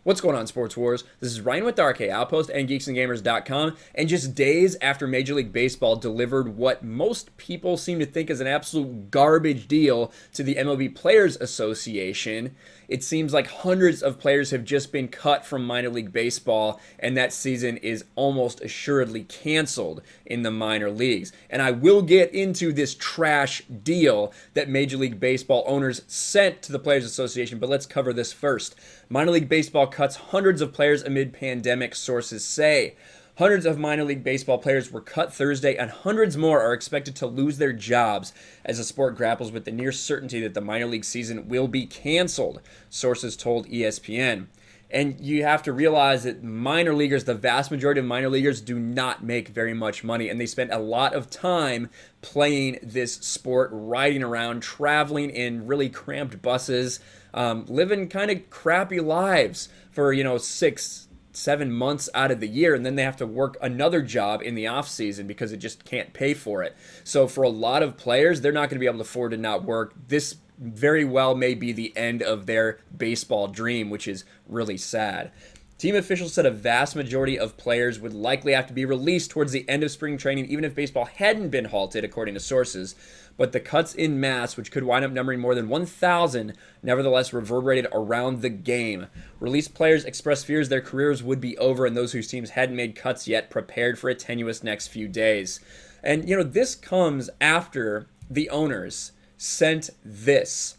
What's going on, Sports Wars? This is Ryan with the RK Outpost and GeeksandGamers.com, and just days after Major League Baseball delivered what most people seem to think is an absolute garbage deal to the MLB Players Association, it seems like hundreds of players have just been cut from minor league baseball, and that season is almost assuredly canceled in the minor leagues. And I will get into this trash deal that Major League Baseball owners sent to the Players Association, but let's cover this first. Minor League Baseball cuts hundreds of players amid pandemic, sources say. Hundreds of minor league baseball players were cut Thursday, and hundreds more are expected to lose their jobs as the sport grapples with the near certainty that the minor league season will be canceled, sources told ESPN. And you have to realize that minor leaguers, the vast majority of minor leaguers, do not make very much money, and they spend a lot of time playing this sport, riding around, traveling in really cramped buses, living kind of crappy lives for 6-7 months out of the year, and then they have to work another job in the off season because it just can't pay for it. So for a lot of players, they're not going to be able to afford to not work. This very well may be the end of their baseball dream, which is really sad. Team officials said a vast majority of players would likely have to be released towards the end of spring training, even if baseball hadn't been halted, according to sources. But the cuts in mass, which could wind up numbering more than 1,000, nevertheless reverberated around the game. Released players expressed fears their careers would be over, and those whose teams hadn't made cuts yet prepared for a tenuous next few days. And, this comes after the owners sent this.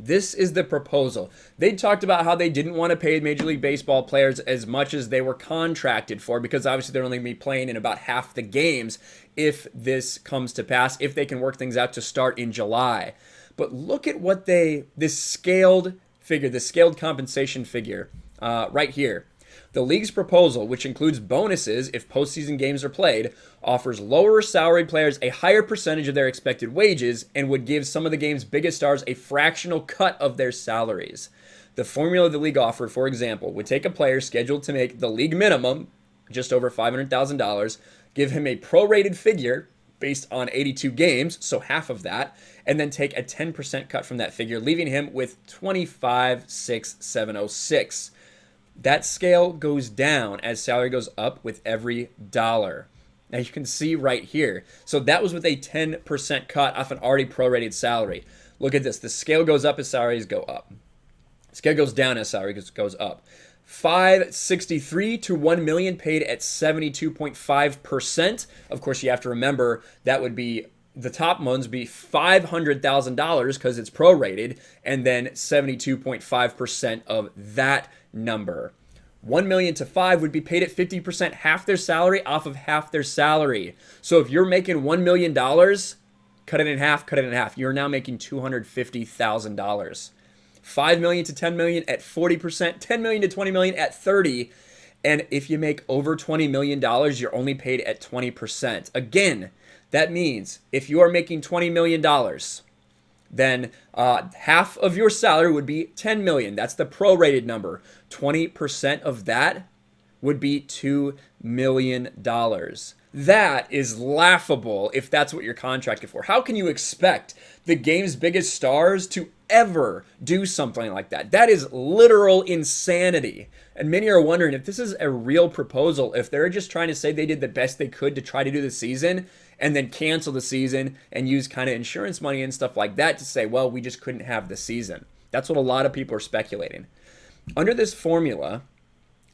This is the proposal. They talked about how they didn't want to pay Major League Baseball players as much as they were contracted for, because obviously they're only going to be playing in about half the games if this comes to pass, if they can work things out to start in July. But look at what this scaled figure, the scaled compensation figure right here. The league's proposal, which includes bonuses if postseason games are played, offers lower salaried players a higher percentage of their expected wages and would give some of the game's biggest stars a fractional cut of their salaries. The formula the league offered, for example, would take a player scheduled to make the league minimum, just over $500,000, give him a prorated figure based on 82 games, so half of that, and then take a 10% cut from that figure, leaving him with $25,607.06. That scale goes down as salary goes up with every dollar. Now you can see right here. So that was with a 10% cut off an already prorated salary. Look at this. The scale goes up as salaries go up. The scale goes down as salary goes up. 563 to 1 million paid at 72.5%. Of course, you have to remember that would be the top ones be $500,000 because it's prorated, and then 72.5% of that number. 1 million to 5 would be paid at 50%, half their salary off of half their salary. So if you're making $1 million, cut it in half, cut it in half. You're now making $250,000. 5 million to 10 million at 40%, 10 million to 20 million at 30%. And if you make over $20 million, you're only paid at 20%. Again, that means if you are making $20 million, then half of your salary would be $10 million. That's the prorated number. 20% of that would be $2 million. That is laughable if that's what you're contracted for. How can you expect the game's biggest stars to ever do something like that? That is literal insanity. And many are wondering if this is a real proposal, if they're just trying to say they did the best they could to try to do the season and then cancel the season and use kind of insurance money and stuff like that to say, well, we just couldn't have the season. That's what a lot of people are speculating. Under this formula,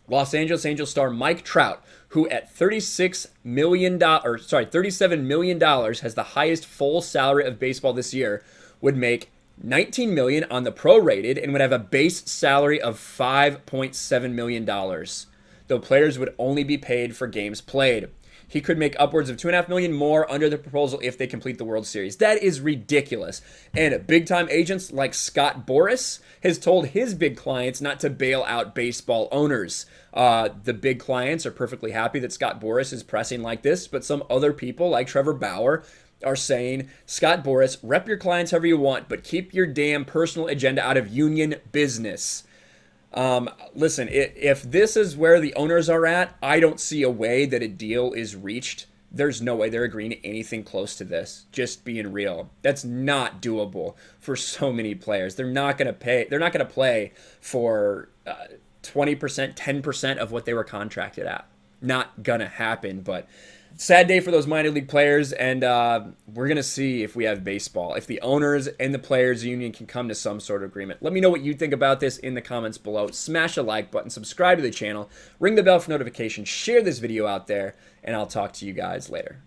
Los Angeles Angels star Mike Trout, who at $37 million has the highest full salary of baseball this year, would make $19 million on the prorated and would have a base salary of $5.7 million, though players would only be paid for games played. He could make upwards of $2.5 million more under the proposal if they complete the World Series. That is ridiculous. And big-time agents like Scott Boras has told his big clients not to bail out baseball owners. The big clients are perfectly happy that Scott Boras is pressing like this, but some other people like Trevor Bauer are saying, Scott Boras, rep your clients however you want, but keep your damn personal agenda out of union business. Listen, if this is where the owners are at, I don't see a way that a deal is reached. There's no way they're agreeing to anything close to this. Just being real. That's not doable for so many players. They're not going to pay. They're not going to play for 20%, 10% of what they were contracted at. Not gonna happen, but sad day for those minor league players, and we're going to see if we have baseball, if the owners and the players union can come to some sort of agreement. Let me know what you think about this in the comments below. Smash a like button, subscribe to the channel, ring the bell for notifications, share this video out there, and I'll talk to you guys later.